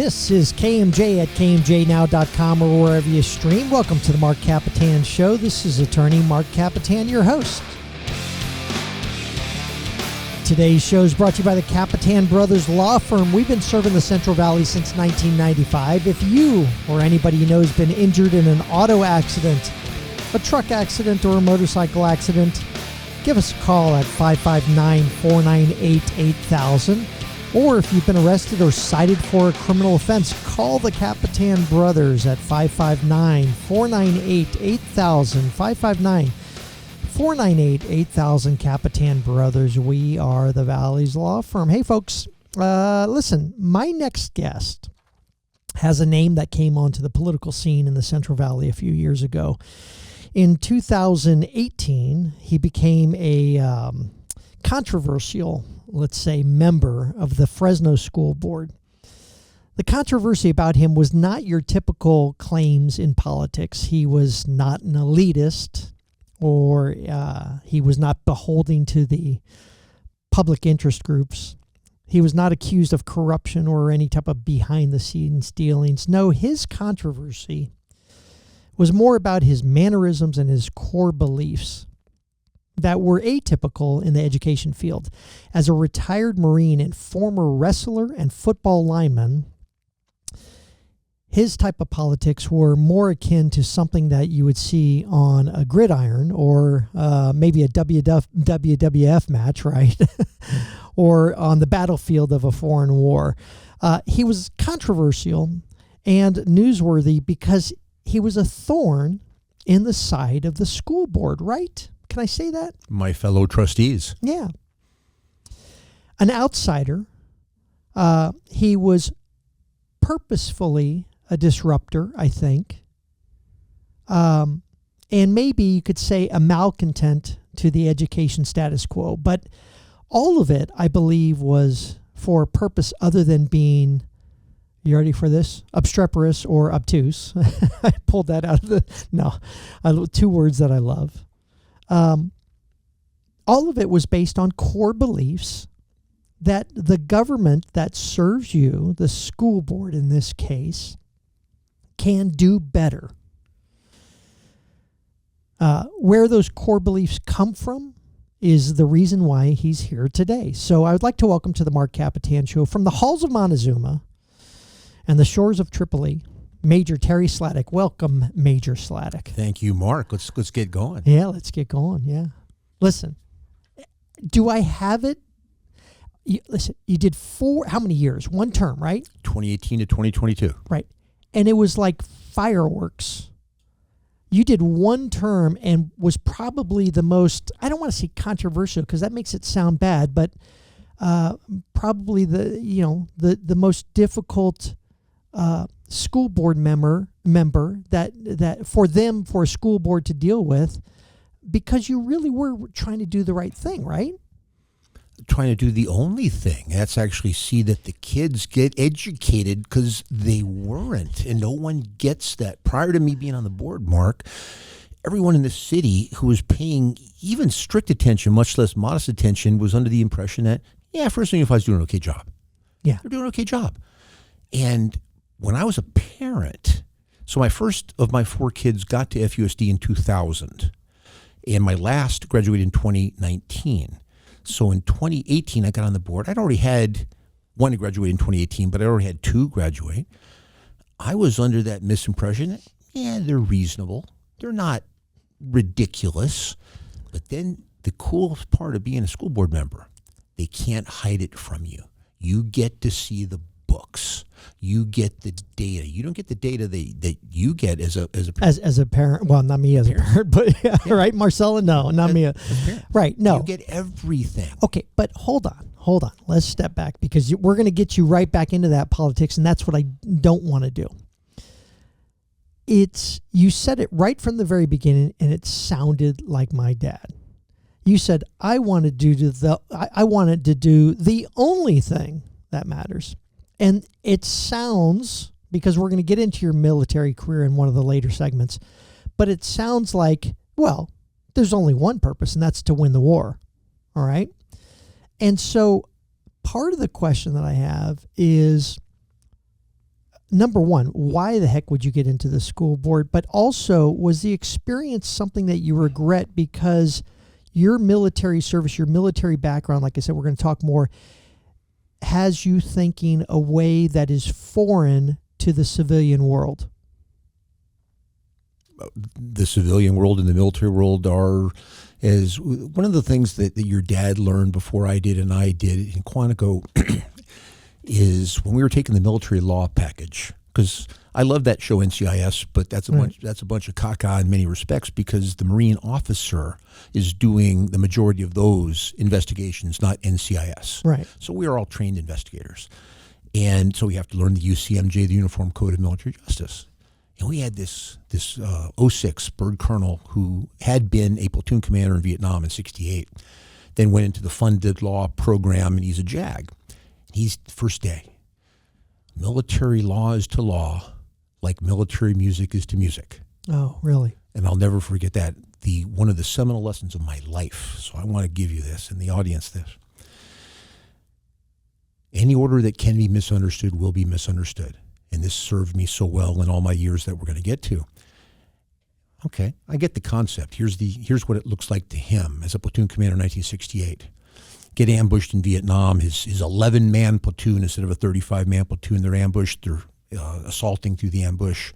This is KMJ at KMJNow.com or wherever you stream. Welcome to the Marc Kapetan Show. This is attorney Marc Kapetan, your host. Today's show is brought to you by the Kapetan Brothers Law Firm. We've been serving the Central Valley since 1995. If you or anybody you know has been injured in an auto accident, a truck accident, or a motorcycle accident, give us a call at 559-498-8000. Or if you've been arrested or cited for a criminal offense, call the Kapetan Brothers at 559-498-8000. 559-498-8000, Kapetan Brothers. We are the Valley's law firm. Hey, folks, listen, my next guest has a name that came onto the political scene in the Central Valley a few years ago. In 2018, he became a controversial, let's say, member of the Fresno School Board. The controversy about him was not your typical claims in politics. He was not an elitist, or he was not beholden to the public interest groups. He was not accused of corruption or any type of behind-the-scenes dealings. No, his controversy was more about his mannerisms and his core beliefs that were atypical in the education field. As a retired Marine and former wrestler and football lineman, his type of politics were more akin to something that you would see on a gridiron or maybe a WWF match, right? Or on the battlefield of a foreign war. He was controversial and newsworthy because he was a thorn in the side of the school board, right? Can I say that? My fellow trustees. Yeah. An outsider. He was purposefully a disruptor, I think. And maybe you could say a malcontent to the education status quo. But all of it, I believe, was for a purpose other than being, you ready for this? Obstreperous or obtuse. I pulled that out of the, two words that I love. All of it was based on core beliefs that the government that serves you, the school board in this case, can do better. Where those core beliefs come from is the reason why he's here today. So I would like to welcome to the Marc Kapetan Show from the halls of Montezuma and the shores of Tripoli, Major Terry Slatic. Welcome, Major Slatic. Thank you, Mark. Let's get going. Yeah, let's get going. Yeah. Listen, do I have it? Listen, you did how many years? One term, right? 2018 to 2022. Right. And it was like fireworks. You did one term and was probably the most, I don't want to say controversial because that makes it sound bad, but probably the most difficult school board member that for a school board to deal with, because you really were trying to do the right thing, right? Trying to do the only thing. That's actually see that the kids get educated, because they weren't, and no one gets that. Prior to me being on the board, Mark, everyone in the city who was paying even strict attention, much less modest attention, was under the impression that, Fresno Unified is doing an okay job. Yeah. They're doing an okay job. And when I was a parent, so my first of my 4 kids got to FUSD in 2000, and my last graduated in 2019. So in 2018, I got on the board. I'd already had one to graduate in 2018, but I already had 2 graduate. I was under that misimpression that, they're reasonable. They're not ridiculous. But then the coolest part of being a school board member, they can't hide it from you. You get to see the books. You get the data. You don't get the data that you get as a parent. As a parent. Well, not me as a parent, but yeah. Right, Marcella? No, not me. Right, no. You get everything. Okay, but hold on. Let's step back, because we're going to get you right back into that politics, and that's what I don't want to do. You said it right from the very beginning, and it sounded like my dad. You said, I wanted to do the only thing that matters. And it sounds, because we're going to get into your military career in one of the later segments, but it sounds like, well, there's only one purpose, and that's to win the war. All right? And so part of the question that I have is, number one, why the heck would you get into the school board? But also, was the experience something that you regret because your military service, your military background, like I said, we're going to talk more, has you thinking a way that is foreign to the civilian world? The civilian world and the military world are, as one of the things that your dad learned before I did and I did in Quantico is when we were taking the military law package, because I love that show NCIS, but that's a bunch of caca in many respects, because the Marine officer is doing the majority of those investigations, not NCIS. Right. So we are all trained investigators. And so we have to learn the UCMJ, the Uniform Code of Military Justice. And we had this 06 Bird Colonel who had been a platoon commander in Vietnam in '68, then went into the funded law program, and he's a JAG. He's first day. Military law is to law like military music is to music. Oh, really? And I'll never forget that. One of the seminal lessons of my life. So I want to give you this and the audience this. Any order that can be misunderstood will be misunderstood. And this served me so well in all my years that we're going to get to. Okay, I get the concept. Here's what it looks like to him as a platoon commander in 1968. Get ambushed in Vietnam. His 11-man platoon instead of a 35-man platoon. They're ambushed. They're assaulting through the ambush.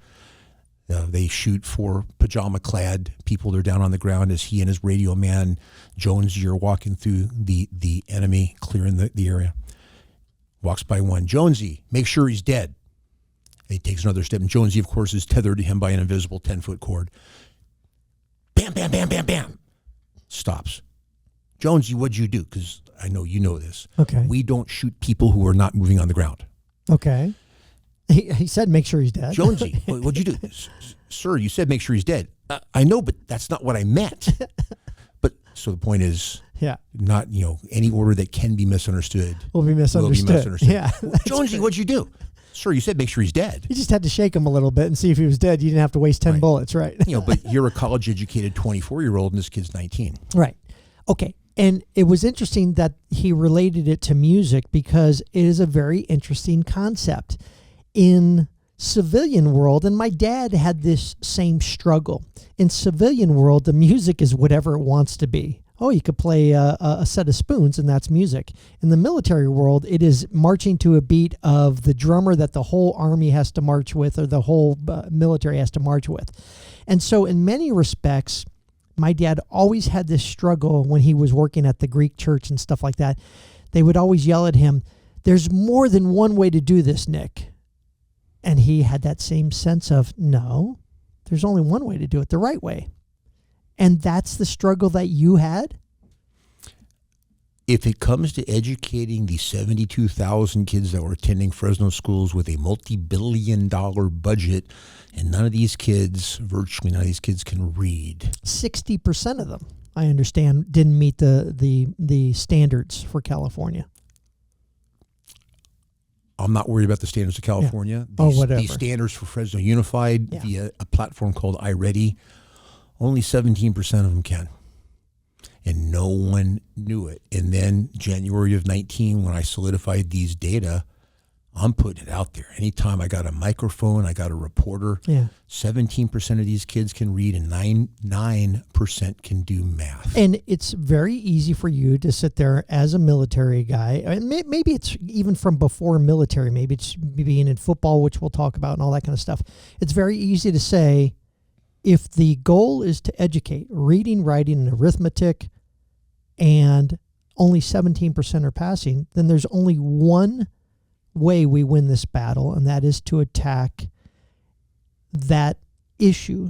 They shoot 4 pajama-clad people. They're down on the ground as he and his radio man, Jonesy, are walking through the enemy, clearing the area. Walks by one. Jonesy, make sure he's dead. He takes another step, and Jonesy, of course, is tethered to him by an invisible 10-foot cord. Bam, bam, bam, bam, bam. Stops. Jonesy, what'd you do? Because I know you know this. Okay. We don't shoot people who are not moving on the ground. Okay. He said make sure he's dead. Jonesy, what'd you do? Sir, you said make sure he's dead. I know, but that's not what I meant. But so the point is, not, any order that can be misunderstood will be misunderstood. Yeah. Jonesy, what'd you do? Sir, you said make sure he's dead. You just had to shake him a little bit and see if he was dead. You didn't have to waste 10 bullets, right? But you're a college-educated 24-year-old, and this kid's 19. Right. Okay. And it was interesting that he related it to music because it is a very interesting concept in civilian world. And my dad had this same struggle. In civilian world, the music is whatever it wants to be. Oh, you could play a set of spoons and that's music. In the military world, it is marching to a beat of the drummer that the whole army has to march with or the whole military has to march with. And so in many respects, my dad always had this struggle when he was working at the Greek church and stuff like that. They would always yell at him, there's more than one way to do this, Nick. And he had that same sense of, no, there's only one way to do it, the right way. And that's the struggle that you had? If it comes to educating the 72,000 kids that were attending Fresno schools with a multi-billion-dollar budget, and virtually none of these kids can read. 60% of them, I understand, didn't meet the standards for California. I'm not worried about the standards of California. Yeah. Whatever. These standards for Fresno Unified via a platform called iReady, only 17% of them can. And no one knew it. And then January of 19, when I solidified these data, I'm putting it out there. Anytime I got a microphone, I got a reporter. 17% of these kids can read and 9% can do math. And it's very easy for you to sit there as a military guy. And maybe it's even from before military. Maybe it's being in football, which we'll talk about and all that kind of stuff. It's very easy to say, if the goal is to educate reading, writing, and arithmetic, and only 17% are passing, then there's only one way we win this battle, and that is to attack that issue,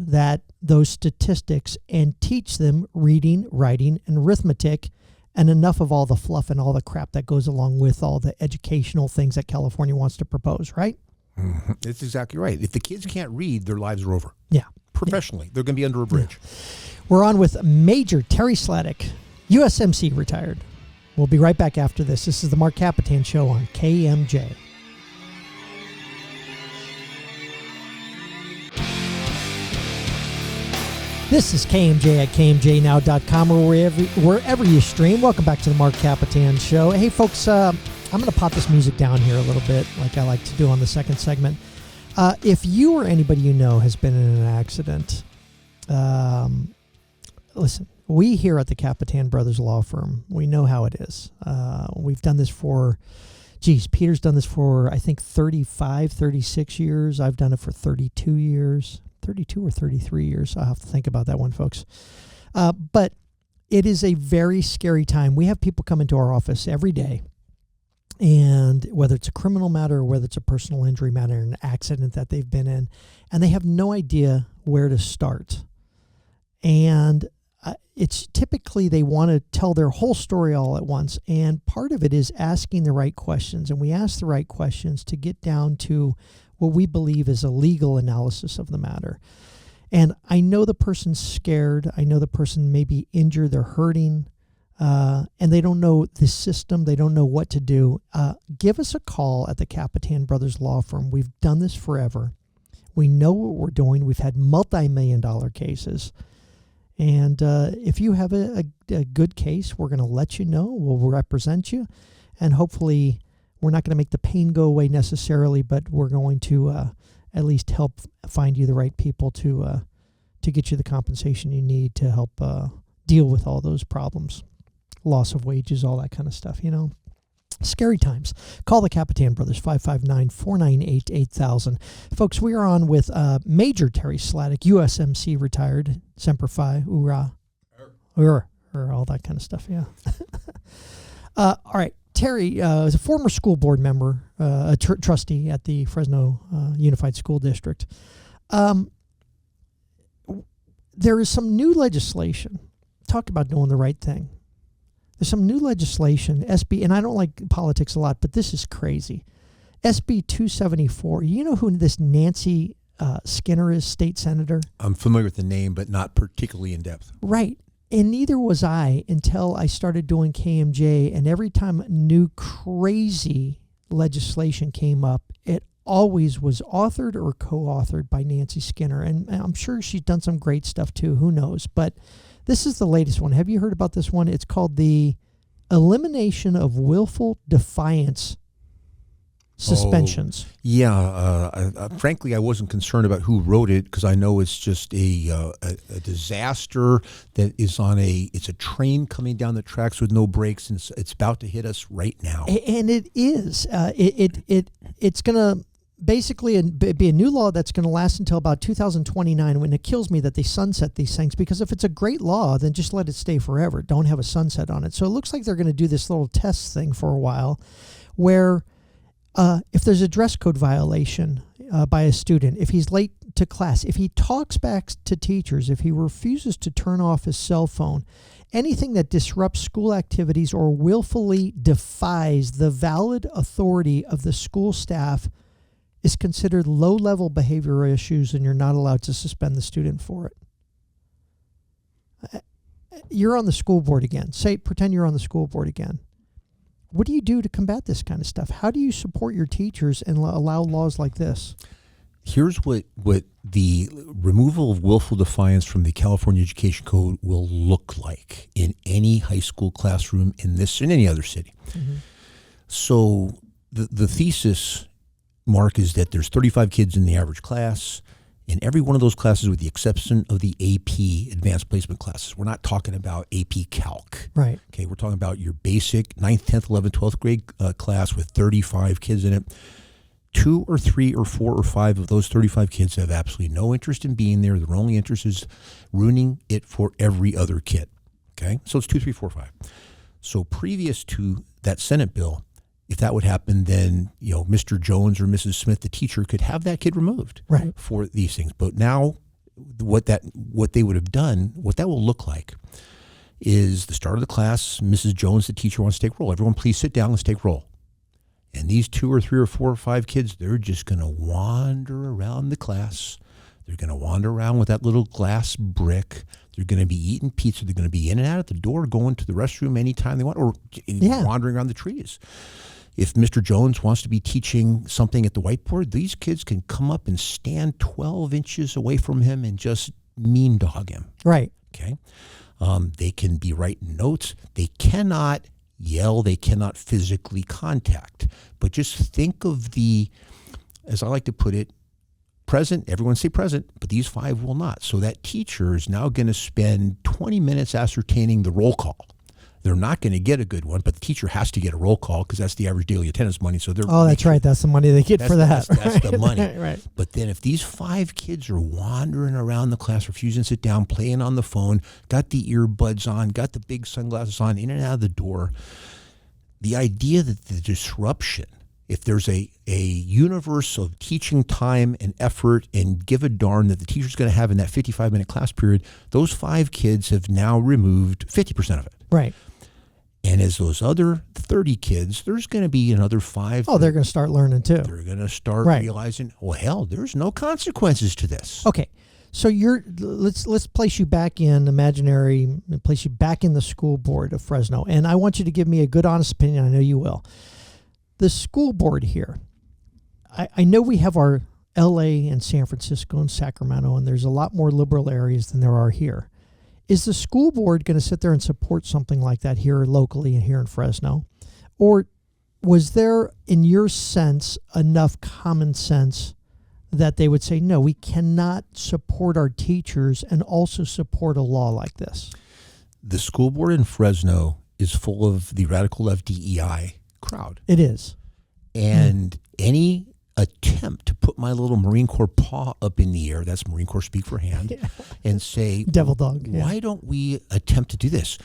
those statistics, and teach them reading, writing, and arithmetic, and enough of all the fluff and all the crap that goes along with all the educational things that California wants to propose, right? Mm-hmm. That's exactly right. If the kids can't read, their lives are over. Yeah. Professionally, they're going to be under a bridge. We're on with Major Terry Slatic, USMC Retired. We'll be right back after this. This is the Marc Kapetan Show on KMJ. This is KMJ at KMJnow.com or wherever you stream. Welcome back to the Marc Kapetan Show. Hey, folks, I'm going to pop this music down here a little bit like I like to do on the second segment. If you or anybody you know has been in an accident, listen, we here at the Kapetan Brothers Law Firm, we know how it is. We've done this for, Peter's done this for, I think, 35, 36 years. I've done it for 32 years, 32 or 33 years. I'll have to think about that one, folks. But it is a very scary time. We have people come into our office every day, and whether it's a criminal matter or whether it's a personal injury matter, an accident that they've been in, and they have no idea where to start. And it's typically they want to tell their whole story all at once. And part of it is asking the right questions. And we ask the right questions to get down to what we believe is a legal analysis of the matter. And I know the person's scared. I know the person may be injured. They're hurting. And they don't know the system. They don't know what to do. Give us a call at the Kapetan Brothers Law Firm. We've done this forever. We know what we're doing. We've had multi-million-dollar cases. And if you have a good case, we're going to let you know. We'll represent you. And hopefully we're not going to make the pain go away necessarily, but we're going to at least help find you the right people to get you the compensation you need to help deal with all those problems. Loss of wages, all that kind of stuff, Scary times. Call the Kapetan Brothers, 559-498-8000. Folks, we are on with Major Terry Slatic, USMC Retired, Semper Fi, hoorah, all that kind of stuff, yeah. All right, Terry is a former school board member, a trustee at the Fresno Unified School District. There is some new legislation. Talk about doing the right thing. There's some new legislation, SB, and I don't like politics a lot, but this is crazy. SB 274. You know who this Nancy Skinner is, state senator? I'm familiar with the name, but not particularly in depth. Right. And neither was I until I started doing KMJ. And every time new crazy legislation came up, it always was authored or co-authored by Nancy Skinner. And I'm sure she's done some great stuff too. Who knows? But this is the latest one. Have you heard about this one? It's called the Elimination of Willful Defiance Suspensions. Frankly, I wasn't concerned about who wrote it because I know it's just a disaster that is it's a train coming down the tracks with no brakes, and it's about to hit us right now. And it is. It's going to basically be a new law that's going to last until about 2029, when it kills me that they sunset these things, because if it's a great law, then just let it stay forever. Don't have a sunset on it. So it looks like they're going to do this little test thing for a while where if there's a dress code violation by a student, if he's late to class, if he talks back to teachers, if he refuses to turn off his cell phone, anything that disrupts school activities or willfully defies the valid authority of the school staff is considered low-level behavioral issues, and you're not allowed to suspend the student for it. You're on the school board again. Pretend you're on the school board again. What do you do to combat this kind of stuff? How do you support your teachers and allow laws like this? Here's what the removal of willful defiance from the California Education Code will look like in any high school classroom in this and any other city. Mm-hmm. So the thesis, Mark, is that there's 35 kids in the average class. In every one of those classes, with the exception of the AP advanced placement classes, we're not talking about AP Calc. Right. Okay, we're talking about your basic 9th, 10th, 11th, 12th grade class with 35 kids in it. 2 or 3 or 4 or 5 of those 35 kids have absolutely no interest in being there. Their only interest is ruining it for every other kid. Okay? So it's 2, 3, 4, 5. So previous to that Senate bill, if that would happen, then Mr. Jones or Mrs. Smith, the teacher, could have that kid removed for these things. But now, what they would have done, what that will look like, is the start of the class. Mrs. Jones, the teacher, wants to take roll. Everyone, please sit down. Let's take roll. And these 2 or 3 or 4 or 5 kids, they're just going to wander around the class. They're going to wander around with that little glass brick. They're going to be eating pizza. They're going to be in and out at the door, going to the restroom anytime they want, or wandering around the trees. If Mr. Jones wants to be teaching something at the whiteboard, these kids can come up and stand 12 inches away from him and just mean dog him. Right. Okay. They can be writing notes. They cannot yell. They cannot physically contact. But just think of as I like to put it, present, everyone say present, but these 5 will not. So that teacher is now going to spend 20 minutes ascertaining the roll call. They're not going to get a good one, but the teacher has to get a roll call because that's the average daily attendance money. So they're that's right. That's the money they get for that. That's the money. Right. But then if these 5 kids are wandering around the class, refusing to sit down, playing on the phone, got the earbuds on, got the big sunglasses on, in and out of the door, the idea that the disruption, if there's a universe of teaching time and effort and give a darn that the teacher's going to have in that 55-minute class period, those 5 kids have now removed 50% of it. Right. And as those other 30 kids, there's going to be another 5. Oh, they're going to start learning too. They're going to start realizing, well, hell, there's no consequences to this. Okay. So let's place you back in place you back in the school board of Fresno. And I want you to give me a good, honest opinion. I know you will. The school board here, I know we have our LA and San Francisco and Sacramento, and there's a lot more liberal areas than there are here. Is the school board going to sit there and support something like that here locally and here in Fresno? Or was there, in your sense, enough common sense that they would say, no, we cannot support our teachers and also support a law like this? The school board in Fresno is full of the radical left DEI crowd. It is. And any attempt to put my little Marine Corps paw up in the air, that's Marine Corps speak for hand, and say, devil dog, why don't we attempt to do this?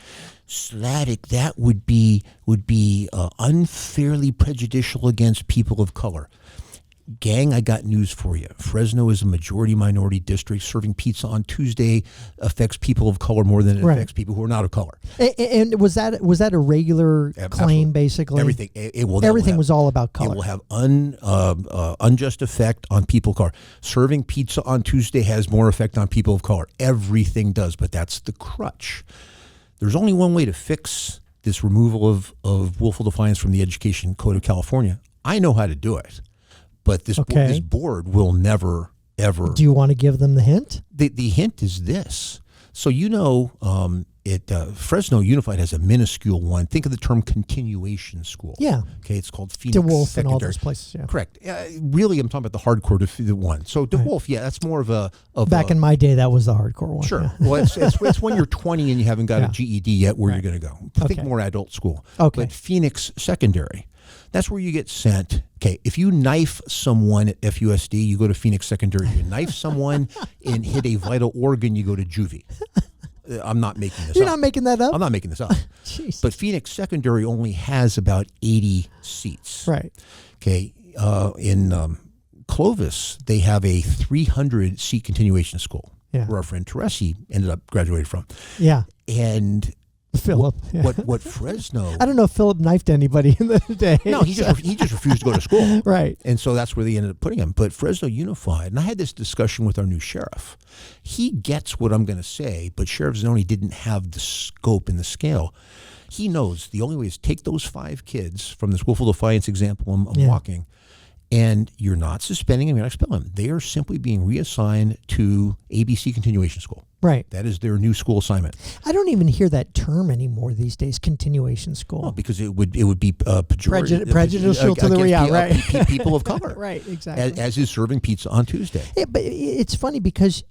Slatic, that would be unfairly prejudicial against people of color. Gang, I got news for you. Fresno is a majority minority district. Serving pizza on Tuesday affects people of color more than it affects people who are not of color. And was that a regular claim, basically? Everything. Everything was all about color. It will have unjust effect on people of color. Serving pizza on Tuesday has more effect on people of color. Everything does, but that's the crutch. There's only one way to fix this removal of willful defiance from the Education Code of California. I know how to do it. But this board will never, ever. Do you want to give them the hint? The hint is this. So, Fresno Unified has a minuscule one. Think of the term continuation school. Yeah. Okay, it's called Phoenix DeWolf Secondary. and all those places, yeah. Correct. Really, I'm talking about the hardcore one. So DeWolf, that's more of a... Back in my day, that was the hardcore one. Sure. Yeah. Well, it's when you're 20 and you haven't got a GED yet where you're going to go. Think more adult school. Okay. But Phoenix Secondary, that's where you get sent. Okay, if you knife someone at FUSD, you go to Phoenix Secondary. You knife someone and hit a vital organ, you go to juvie. I'm not making this up. You're not making that up? I'm not making this up. Jeez. But Phoenix Secondary only has about 80 seats. Right. Okay, in Clovis, they have a 300-seat continuation school where our friend Teresi ended up graduating from. Yeah. And... Philip. What Fresno? I don't know if Philip knifed anybody in the day. No, he just refused to go to school. Right. And so that's where they ended up putting him. But Fresno Unified, and I had this discussion with our new sheriff. He gets what I'm going to say, but Sheriff Zanoni didn't have the scope and the scale. He knows the only way is take those 5 kids from this willful defiance example I'm walking, and you're not suspending them, you're not expelling them. They are simply being reassigned to ABC continuation school. Right. That is their new school assignment. I don't even hear that term anymore these days, continuation school. Well, because it would be pejorative, prejudicial to the people of color. Right, exactly. As is serving pizza on Tuesday. Yeah, but it's funny because,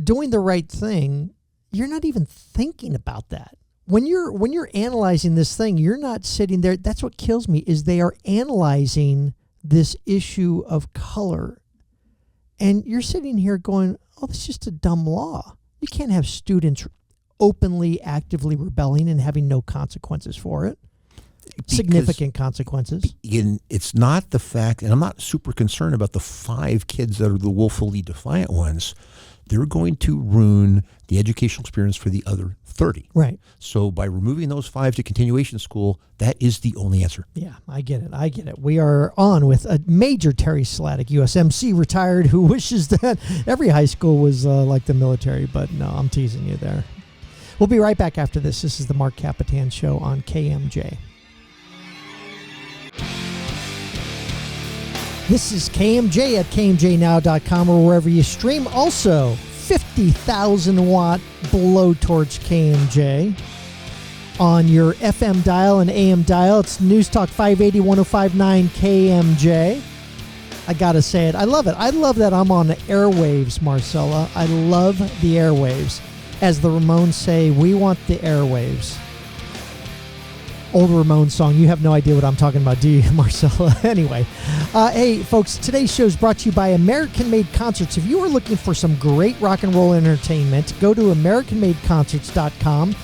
doing the right thing, you're not even thinking about that. When you're analyzing this thing, you're not sitting there. That's what kills me, is they are analyzing this issue of color. And you're sitting here going, oh, this is just a dumb law. You can't have students openly, actively rebelling and having no consequences for it. Significant consequences. It's not the fact, and I'm not super concerned about the 5 kids that are the willfully defiant ones. They're going to ruin the educational experience for the other 30. Right. So by removing those 5 to continuation school, that is the only answer. Yeah, I get it. We are on with a Major Terry Slatic, USMC Retired, who wishes that every high school was like the military, but no, I'm teasing you there. We'll be right back after this. This is the Marc Kapetan Show on KMJ. This is KMJ at KMJNow.com or wherever you stream. Also, 50,000 watt blowtorch KMJ on your FM dial and AM dial. It's News Talk 580 105.9 KMJ. I got to say it. I love it. I love that I'm on the airwaves, Marcella. I love the airwaves. As the Ramones say, we want the airwaves. Old Ramones song. You have no idea what I'm talking about, do you, Marcella? Anyway. Hey, folks, today's show is brought to you by American Made Concerts. If you are looking for some great rock and roll entertainment, go to AmericanMadeConcerts.com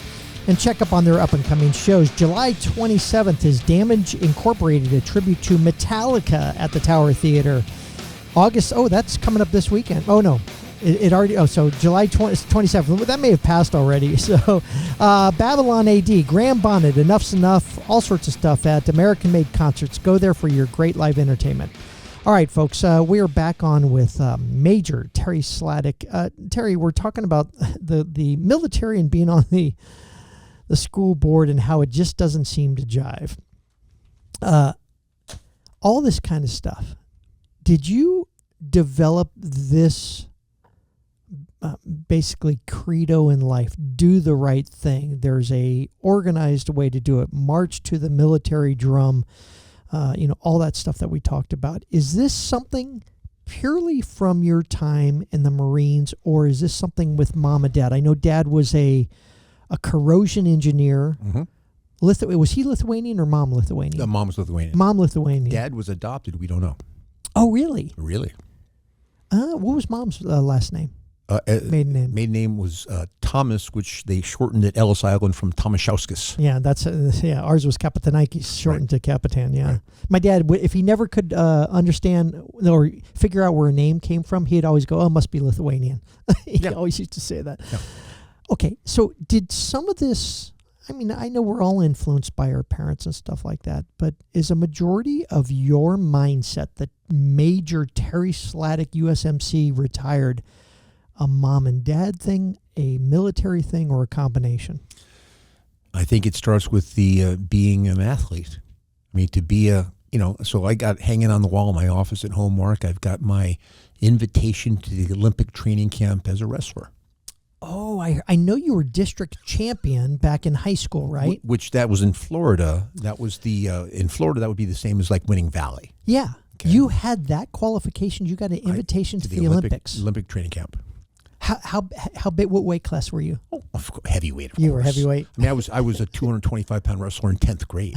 and check up on their up-and-coming shows. July 27th is Damage Incorporated, a tribute to Metallica at the Tower Theater. That's coming up this weekend. Oh, no. It already, so July 27th. That may have passed already. So, Babylon AD, Graham Bonnet, Enough's Enough, all sorts of stuff at American Made Concerts. Go there for your great live entertainment. All right, folks, we are back on with Major Terry Slatic. Terry, we're talking about the military and being on the school board and how it just doesn't seem to jive. All this kind of stuff. Did you develop this basically credo in life? Do the right thing. There's a organized way to do it. March to the military drum. All that stuff that we talked about. Is this something purely from your time in the Marines, or is this something with mom and dad? I know dad was a corrosion engineer. Mm-hmm. Was he Lithuanian or mom Lithuanian? The mom was Lithuanian. Mom Lithuanian. Dad was adopted. We don't know. Oh, really? Really. What was mom's last name? Maiden name. Maiden name was Thomas, which they shortened at Ellis Island from Thomashauskas. Yeah, that's ours was Kapitanaikis, shortened to Kapetan. Yeah, right. My dad, if he never could understand or figure out where a name came from, he'd always go, "Oh, it must be Lithuanian." He always used to say that. Yeah. Okay, so did some of this? I mean, I know we're all influenced by our parents and stuff like that, but is a majority of your mindset that Major Terry Slatic, USMC Retired, a mom and dad thing, a military thing, or a combination? I think it starts with the being an athlete. I mean, to be so I got hanging on the wall in my office at home, Mark, I've got my invitation to the Olympic training camp as a wrestler. Oh, I know you were district champion back in high school, right? Which that was in Florida. That was in Florida, that would be the same as like winning Valley. Yeah. Okay. You had that qualification. You got an invitation to the Olympics. Olympic training camp. How big? What weight class were you? Oh, heavyweight. You were heavyweight. I mean, I was a 225-pound wrestler in 10th grade.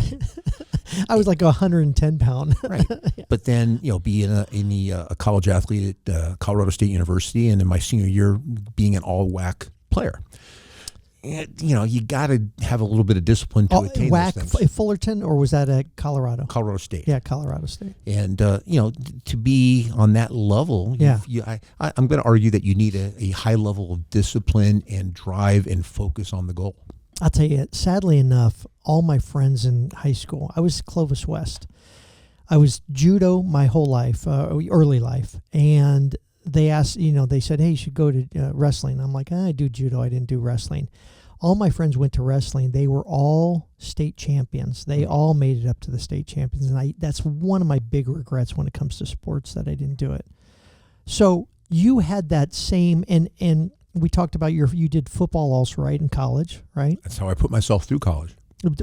I was like a 110-pound. Right. Yeah. But then being a college athlete at Colorado State University, and in my senior year being an all-WAC player. You got to have a little bit of discipline to attain WAC those things. Fullerton, or was that at Colorado? Colorado State. Yeah, Colorado State. And, to be on that level, I'm going to argue that you need a high level of discipline and drive and focus on the goal. I'll tell you, sadly enough, all my friends in high school, I was Clovis West. I was judo my whole life, early life, and they asked, they said, "Hey, you should go to wrestling." I'm like, I do judo. I didn't do wrestling. All my friends went to wrestling. They were all state champions. They all made it up to the state champions. And that's one of my big regrets when it comes to sports, that I didn't do it. So you had that same, and we talked about you did football also, right, in college, right? That's how I put myself through college.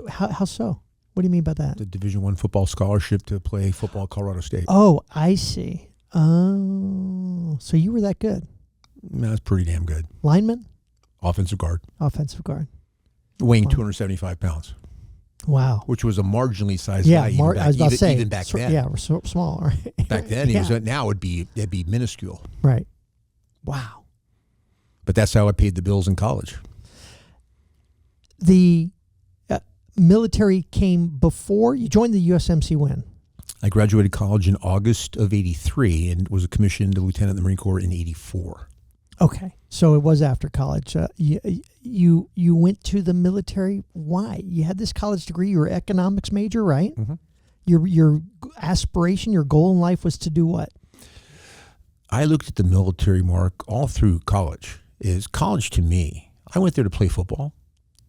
How so? What do you mean by that? The Division I football scholarship to play football at Colorado State. Oh, I see. Oh, so you were that good? That's pretty damn good. Lineman? Offensive guard. Offensive guard. Weighing 275 pounds. Wow. Which was a marginally sized guy. I was about to say. Even back then. Yeah, we're so small, right? Back then, now it'd be minuscule. Right. Wow. But that's how I paid the bills in college. The military came before you joined the USMC when? I graduated college in August of '83 and was commissioned a lieutenant in the Marine Corps in '84. Okay. So it was after college. You went to the military. Why? You had this college degree. You were an economics major, right? Mm-hmm. Your aspiration, your goal in life was to do what? I looked at the military, Mark, all through college. College to me, I went there to play football,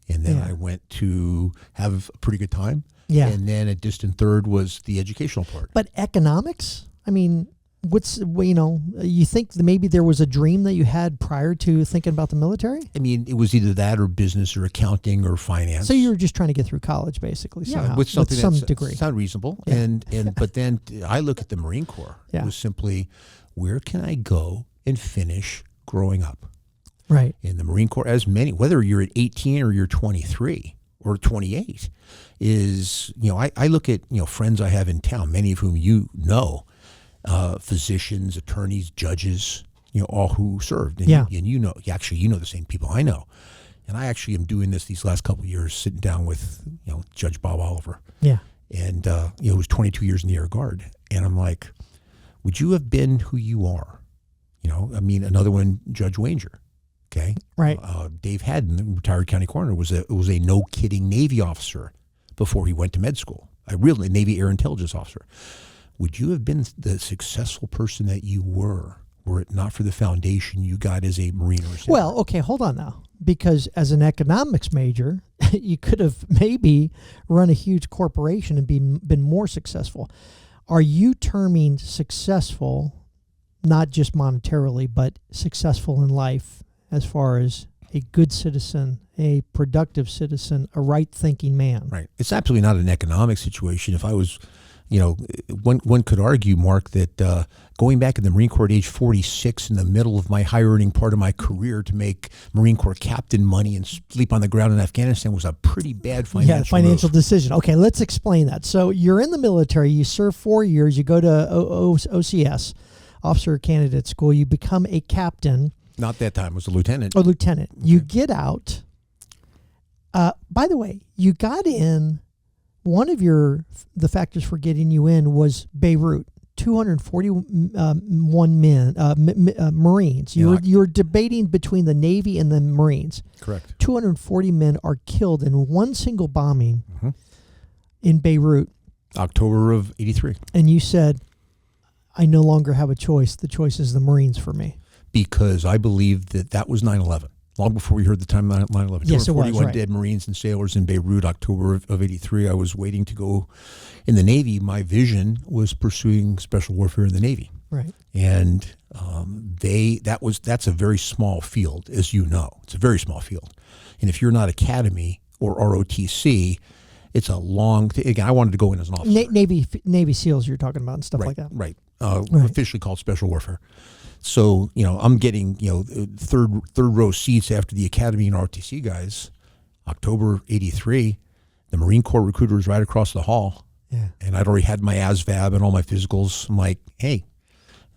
and then I went to have a pretty good time. Yeah. And then a distant third was the educational part. But economics? I mean, you think that maybe there was a dream that you had prior to thinking about the military? I mean, it was either that or business or accounting or finance. So you were just trying to get through college, basically, somehow, with something some that's degree. Sound reasonable. Yeah. And but then I look at the Marine Corps. Yeah. It was simply, where can I go and finish growing up? Right. In the Marine Corps, whether you're at 18 or you're 23 or 28, is, I look at, friends I have in town, many of whom physicians, attorneys, judges, all who served. And Yeah. and you know the same people I know. And I actually am doing this these last couple of years, sitting down with, Judge Bob Oliver. Yeah. And, who was 22 years in the Air Guard. And I'm like, would you have been who you are? Another one, Judge Wanger. Okay. Right. Dave Haddon, retired county coroner, was a no kidding Navy officer before he went to med school. A real Navy Air Intelligence officer. Would you have been the successful person that you were it not for the foundation you got as a Marine or sailor? Well, okay, hold on now. Because as an economics major, you could have maybe run a huge corporation and been more successful. Are you terming successful, not just monetarily, but successful in life as far as a good citizen, a productive citizen, a right-thinking man? Right. It's absolutely not an economic situation. If I was, one could argue, Mark, that going back in the Marine Corps at age 46 in the middle of my high-earning part of my career to make Marine Corps captain money and sleep on the ground in Afghanistan was a pretty bad financial move. Decision. Okay, let's explain that. So you're in the military, you serve 4 years, you go to OCS, Officer Candidate School, you become a captain. Not that time, it was a lieutenant. Oh, lieutenant. Okay. You get out. By the way, you got in. One of the factors for getting you in was Beirut. 241 men, Marines. You were debating between the Navy and the Marines. Correct. 240 men are killed in one single bombing in Beirut. October of '83. And you said, I no longer have a choice. The choice is the Marines for me. Because I believe that was 9/11. Long before we heard the time 9/11. Yes, it was, 241 right. dead Marines and sailors in Beirut, October of '83. I was waiting to go in the Navy. My vision was pursuing special warfare in the Navy. Right. And that's a very small field, as you know. It's a very small field. And if you're not Academy or ROTC, it's a long again, I wanted to go in as an officer. Navy SEALs you're talking about and stuff like that. Right. Officially called special warfare. So, I'm getting, third row seats after the Academy and ROTC guys. October '83, the Marine Corps recruiter was right across the hall. Yeah. And I'd already had my ASVAB and all my physicals. I'm like, hey,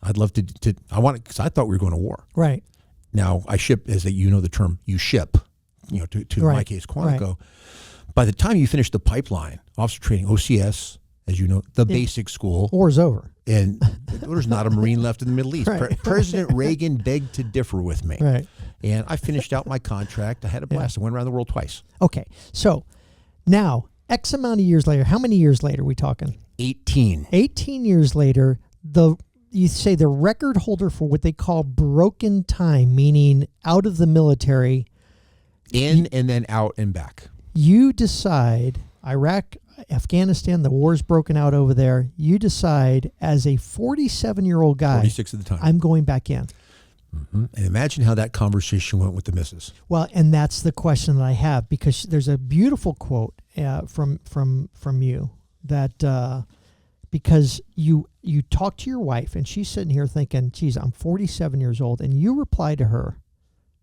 I'd love to because I thought we were going to war. Right. Now, I ship, as the term, you ship, to right. my case, Quantico. Right. By the time you finish the pipeline, officer training, OCS, as you know, the basic school. War's over. And there's not a Marine left in the Middle East. Right. President Reagan begged to differ with me. Right. And I finished out my contract. I had a blast. I went around the world twice. Okay. So now, X amount of years later, how many years later are we talking? 18. 18 years later, you say the record holder for what they call broken time, meaning out of the military. And then out and back. You decide, Iraq, Afghanistan, the war's broken out over there. You decide as a 47-year-old guy, 46 at the time, I'm going back in. Mm-hmm. And imagine how that conversation went with the missus. Well, and that's the question that I have, because there's a beautiful quote from you that because you talk to your wife and she's sitting here thinking, geez, I'm 47 years old, and you reply to her,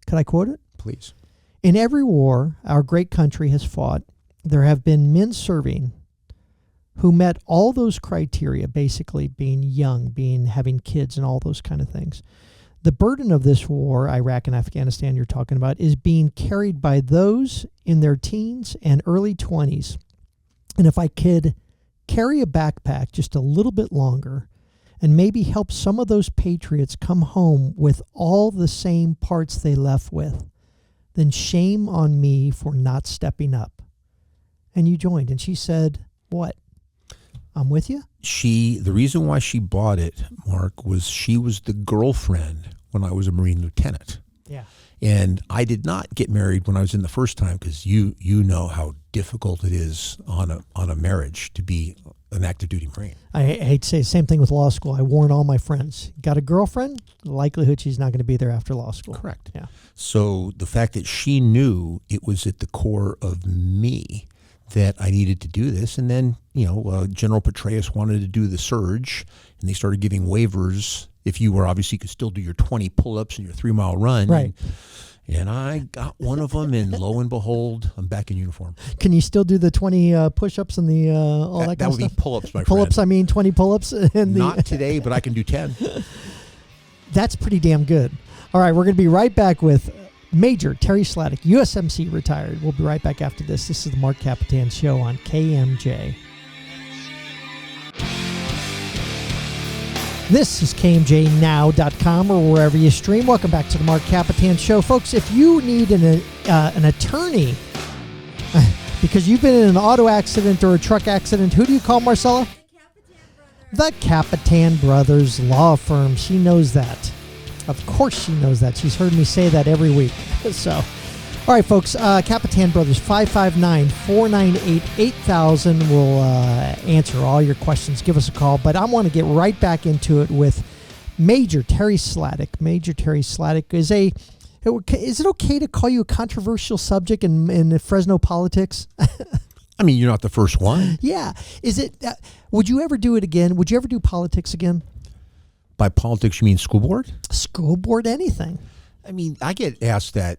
could I quote it? Please. In every war our great country has fought, there have been men serving who met all those criteria, basically being young, having kids and all those kind of things. The burden of this war, Iraq and Afghanistan you're talking about, is being carried by those in their teens and early 20s. And if I could carry a backpack just a little bit longer and maybe help some of those patriots come home with all the same parts they left with, then shame on me for not stepping up. And you joined. And she said, what? I'm with you? The reason why she bought it, Mark, was she was the girlfriend when I was a Marine lieutenant. Yeah. And I did not get married when I was in the first time, because you know how difficult it is on a marriage to be an active duty Marine. I hate to say the same thing with law school. I warn all my friends, got a girlfriend, likelihood she's not going to be there after law school. Correct. Yeah. So the fact that she knew it was at the core of me that I needed to do this. And then, General Petraeus wanted to do the surge, and they started giving waivers. If you were, obviously, you could still do your 20 pull-ups and your 3-mile run. Right. And I got one of them, and lo and behold, I'm back in uniform. Can you still do the 20 push-ups and the all that kind of stuff? That would be pull-ups, my pull-ups, friend. I mean 20 pull-ups. And Not today, but I can do 10. That's pretty damn good. All right, we're going to be right back with Major Terry Slatic, USMC Retired. We'll be right back after this. This is the Marc Kapetan Show on KMJ. This is KMJNow.com or wherever you stream. Welcome back to the Marc Kapetan Show. Folks, if you need an attorney because you've been in an auto accident or a truck accident, who do you call, Marcella? The Kapetan Brothers Law Firm. She knows that. Of course she knows that. She's heard me say that every week. So, all right, folks, Kapetan Brothers, 559-498-8000 will answer all your questions. Give us a call. But I want to get right back into it with Major Terry Slatic. Major Terry Slatic is it okay to call you a controversial subject in Fresno politics? I mean, you're not the first one. Yeah. Is it? Would you ever do it again? Would you ever do politics again? By politics, you mean school board? School board, anything. I mean, I get asked that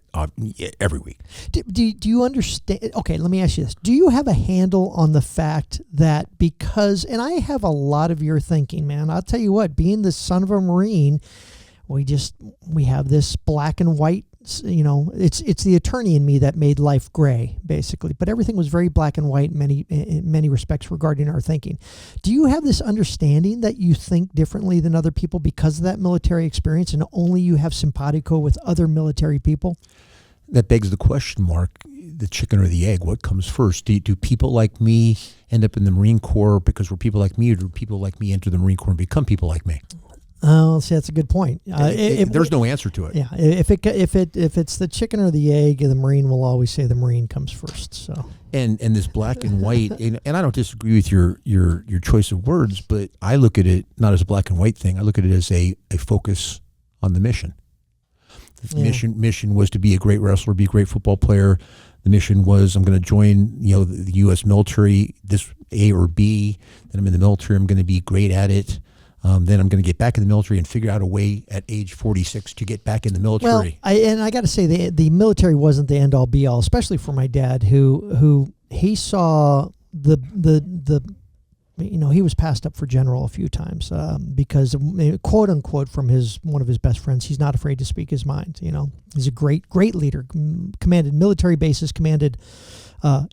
every week. Do you understand? Okay, let me ask you this. Do you have a handle on the fact that because, and I have a lot of your thinking, man, I'll tell you what, being the son of a Marine, we have this black and white, it's the attorney in me that made life gray, basically. But everything was very black and white in many respects regarding our thinking. Do you have this understanding that you think differently than other people because of that military experience, and only you have simpatico with other military people? That begs the question, Mark, the chicken or the egg, what comes first? Do people like me end up in the Marine Corps because we're people like me, or do people like me enter the Marine Corps and become people like me? Oh, see, that's a good point. There's no answer to it. Yeah, if it's the chicken or the egg, the Marine will always say the Marine comes first. So and this black and white, and I don't disagree with your choice of words, but I look at it not as a black and white thing. I look at it as a focus on the mission. The mission was to be a great wrestler, be a great football player. The mission was I'm going to join the U.S. military, this A or B. Then I'm in the military. I'm going to be great at it. Then I'm going to get back in the military and figure out a way at age 46 to get back in the military. Well, I got to say the military wasn't the end all be all, especially for my dad, who he saw he was passed up for general a few times because quote unquote from one of his best friends, he's not afraid to speak his mind. He's a great leader, commanded military bases, commanded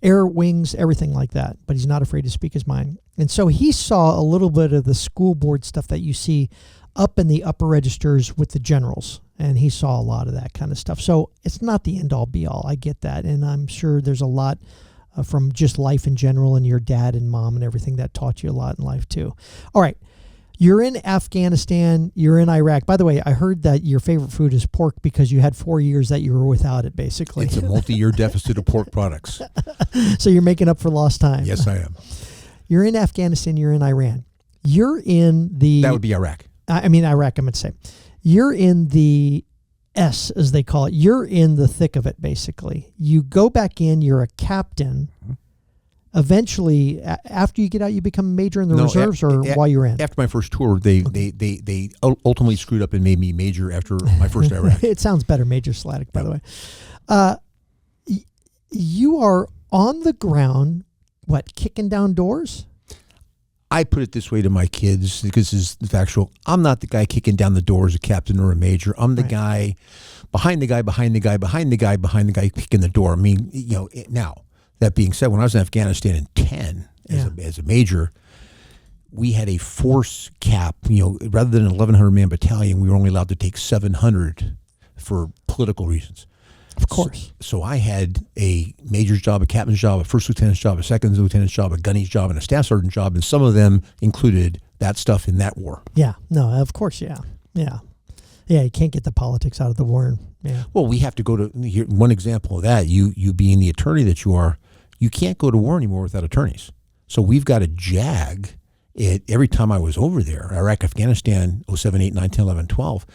air wings, everything like that. But he's not afraid to speak his mind. And so he saw a little bit of the school board stuff that you see up in the upper registers with the generals. And he saw a lot of that kind of stuff. So it's not the end all be all. I get that. And I'm sure there's a lot from just life in general and your dad and mom and everything that taught you a lot in life too. All right. You're in Afghanistan. You're in Iraq. By the way, I heard that your favorite food is pork because you had 4 years that you were without it, basically. It's a multi-year deficit of pork products. So you're making up for lost time. Yes, I am. You're in Afghanistan. You're in Iran. You're in the... That would be Iraq. Iraq, I'm going to say. You're in the S, as they call it. You're in the thick of it, basically. You go back in. You're a captain. Mm-hmm. Eventually, after you get out, you become a major in the reserves, or while you're in? After my first tour, they ultimately screwed up and made me major after my first Iraq. It sounds better, Major Slatic, by the way. You are on the ground, kicking down doors? I put it this way to my kids, because this is factual. I'm not the guy kicking down the doors, a captain or a major. I'm the guy behind the guy, behind the guy, behind the guy, behind the guy kicking the door. I mean, now. That being said, when I was in Afghanistan in 10 as a major, we had a force cap. Rather than an 1,100-man battalion, we were only allowed to take 700 for political reasons. Of course. So I had a major's job, a captain's job, a first lieutenant's job, a second lieutenant's job, a gunny's job, and a staff sergeant's job, and some of them included that stuff in that war. Yeah. No, of course, yeah. Yeah. Yeah, you can't get the politics out of the war. Yeah. Well, we have to go to one example of that. You being the attorney that you are, you can't go to war anymore without attorneys. So we've got a Jag. Every time I was over there, Iraq, Afghanistan, 07, 8, 9, 10, 11, 12,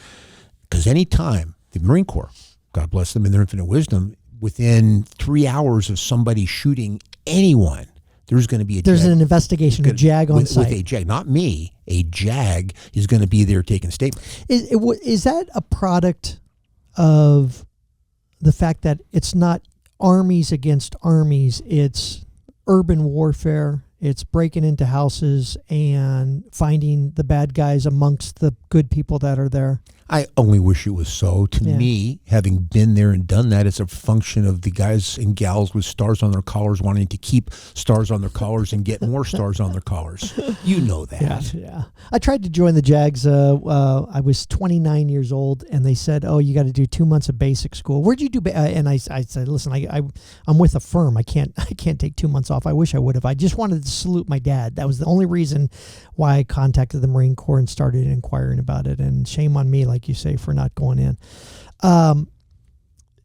because any time the Marine Corps, God bless them in their infinite wisdom, within 3 hours of somebody shooting anyone, there's going to be There's an investigation, a JAG on site. With a JAG, not me, a JAG is going to be there taking statements. Is that a product of the fact that it's not armies against armies, it's urban warfare, it's breaking into houses and finding the bad guys amongst the good people that are there? I only wish it was so. To me, having been there and done that, it's a function of the guys and gals with stars on their collars wanting to keep stars on their collars and get more stars on their collars. You know that. Yeah. I tried to join the JAGs. I was 29 years old, and they said, "Oh, you got to do 2 months of basic school." Where'd you do? And I said, "Listen, I'm with a firm. I can't take 2 months off. I wish I would have. I just wanted to salute my dad. That was the only reason why I contacted the Marine Corps and started inquiring about it. And shame on me, like you say, for not going in."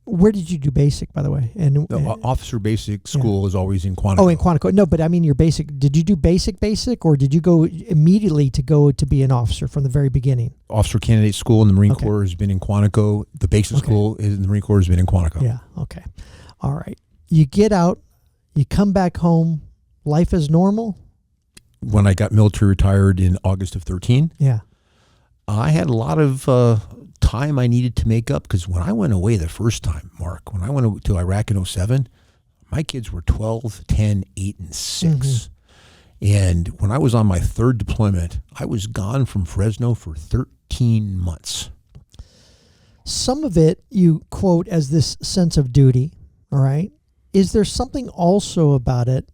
Where did you do basic, by the way? And officer basic school is always in Quantico. Oh, in Quantico. No, but I mean your basic. Did you do basic, or did you go immediately to be an officer from the very beginning? Officer candidate school in the Marine Corps has been in Quantico. The basic school in the Marine Corps has been in Quantico. Yeah. Okay. All right. You get out. You come back home. Life is normal. When I got military retired in August of 13. Yeah. I had a lot of time I needed to make up, because when I went away the first time, Mark, when I went to Iraq in 07, my kids were 12, 10, 8, and 6. Mm-hmm. And when I was on my third deployment, I was gone from Fresno for 13 months. Some of it you quote as this sense of duty, all right? Is there something also about it?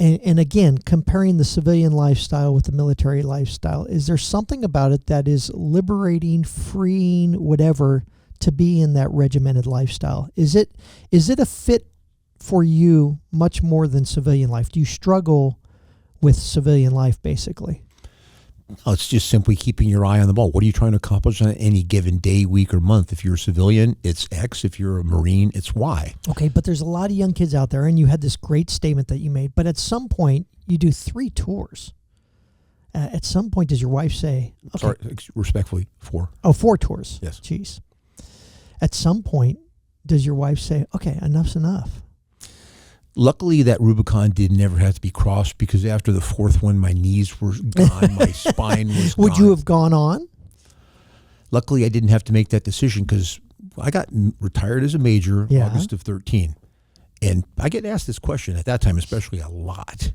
And again, comparing the civilian lifestyle with the military lifestyle, is there something about it that is liberating, freeing, whatever, to be in that regimented lifestyle? Is it a fit for you much more than civilian life? Do you struggle with civilian life, basically? No, it's just simply keeping your eye on the ball. What are you trying to accomplish on any given day, week, or month? If you're a civilian, it's X. If you're a Marine, it's Y. Okay, but there's a lot of young kids out there, and you had this great statement that you made, but at some point, you do 3 tours. At some point, does your wife say... Okay. Sorry, respectfully, 4. Oh, 4 tours. Yes. Jeez. At some point, does your wife say, okay, enough's enough? Luckily, that Rubicon did never have to be crossed, because after the 4th one, my knees were gone, my spine was gone. Would you have gone on? Luckily, I didn't have to make that decision, because I got retired as a major August of 13. And I get asked this question at that time, especially a lot.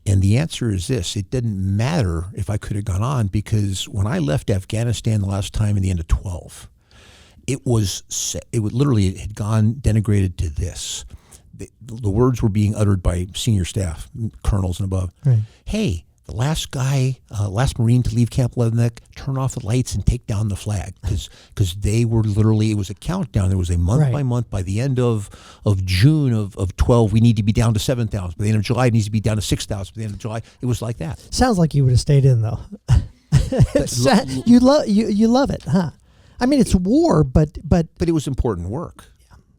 And the answer is this: it didn't matter if I could have gone on, because when I left Afghanistan the last time in the end of 12, it had gone denigrated to this. The words were being uttered by senior staff, colonels and above. Right. Hey, the last guy, last Marine to leave Camp Leatherneck, turn off the lights and take down the flag. Because they were literally, it was a countdown. There was a month by month. By the end of June of 12, we need to be down to 7,000. By the end of July, it needs to be down to 6,000. By the end of July, it was like that. Sounds like you would have stayed in, though. You love it, huh? I mean, it's war, but it was important work.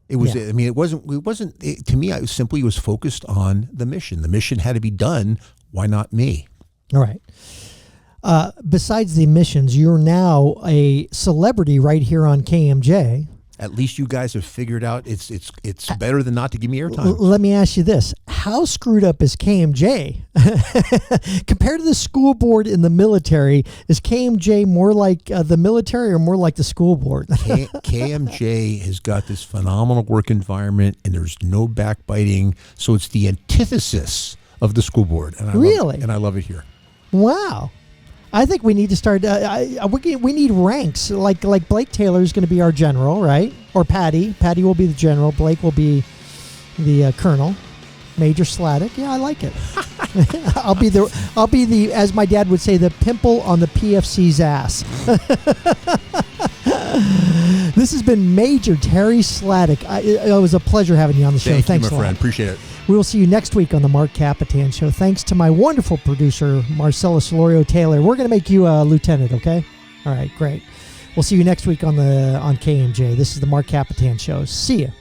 It was. I mean, it wasn't. To me, I simply was focused on the mission. The mission had to be done. Why not me? All right. Besides the missions, you're now a celebrity right here on KMJ. At least you guys have figured out it's better than not to give me airtime. Let me ask you this. How screwed up is KMJ? Compared to the school board in the military, is KMJ more like the military or more like the school board? KMJ has got this phenomenal work environment, and there's no backbiting. So it's the antithesis of the school board. And I love it here. Wow. I think we need to start. We need ranks. Like Blake Taylor is going to be our general, right? Or Patty. Patty will be the general. Blake will be the colonel. Major Slatic. Yeah, I like it. I'll be the, as my dad would say, the pimple on the PFC's ass. This has been Major Terry Slatic. It was a pleasure having you on the show. Thanks, my friend. Appreciate it. We will see you next week on the Marc Kapetan Show. Thanks to my wonderful producer, Marcella Solorio Taylor. We're going to make you a lieutenant, okay? All right, great. We'll see you next week on KMJ. This is the Marc Kapetan Show. See you.